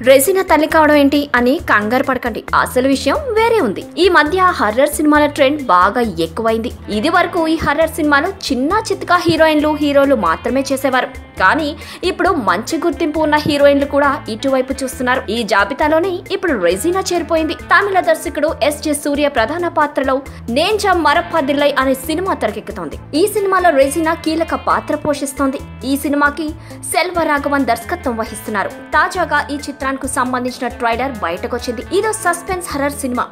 Regina తల్లి కావడం ఏంటి అని కంగారు పడకండి, అసలు విషయం వేరే ఉంది. ఈ మధ్య హర్రర్ సినిమాల ట్రెండ్ బాగా ఎక్కువైంది. ఇది వరకు ఈ హర్రర్ సినిమాలు చిన్న చిత్కా హీరోయిన్లు హీరోలు మాత్రమే చేసేవారు. కానీ ఇప్పుడు మంచి గుర్తింపు ఉన్న హీరోయిన్లు కూడా ఇటువైపు చూస్తున్నారు. ఈ జాబితాలోని ఇప్పుడు రెజినా చేరిపోయింది. తమిళ దర్శకుడు ఎస్.జె. సూర్య ప్రధాన పాత్రలో నేంజా మరప్పదిల్లై అనే సినిమా తెరకెక్కుతోంది. ఈ సినిమాలో రెజినా కీలక పాత్ర పోషిస్తోంది. ఈ సినిమాకి సెల్వరాఘవన్ దర్శకత్వం వహిస్తున్నారు. తాజాగా ఈ చిత్రానికి సంబంధించిన ట్రైలర్ బయటకొచ్చింది. ఇదో సస్పెన్స్ హర్రర్ సినిమా.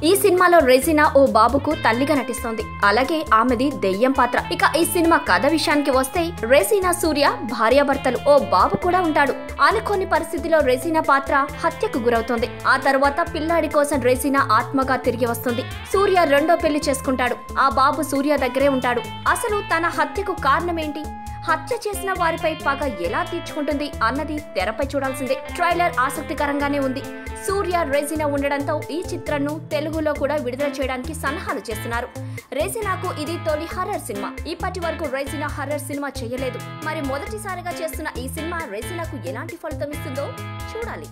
ఈ సినిమాలో రెజినా ఓ బాబుకు తల్లిగా నటిస్తోంది. అలాగే ఆమెది దెయ్యం పాత్ర. ఇక ఈ సినిమా కథ విషయానికి వస్తే రెజినా సూర్య భార్యాభర్తలు, ఓ బాబు కూడా ఉంటాడు. అనుకోని పరిస్థితిలో రెజినా పాత్ర హత్యకు గురవుతుంది. ఆ తర్వాత పిల్లాడి కోసం రెజినా ఆత్మగా తిరిగి వస్తుంది. సూర్య రెండో పెళ్లి చేసుకుంటాడు. ఆ బాబు సూర్య దగ్గరే ఉంటాడు. అసలు తన హత్యకు కారణమేంటి, హత్య చేసిన వారిపై పగ ఎలా తీర్చుకుంటుంది అన్నది తెరపై చూడాల్సిందే. ట్రైలర్ ఆసక్తికరంగానే ఉంది. సూర్య రెజినా ఉండడంతో ఈ చిత్రాన్ని తెలుగులో కూడా విడుదల చేయడానికి సన్నాహాలు చేస్తున్నారు. రెజినాకు ఇది తొలి హర్రర్ సినిమా. ఇప్పటి వరకు రెజినా హర్రర్ సినిమా చేయలేదు. మరి మొదటిసారిగా చేస్తున్న ఈ సినిమా రెజినాకు ఎలాంటి ఫలితం ఇస్తుందో చూడాలి.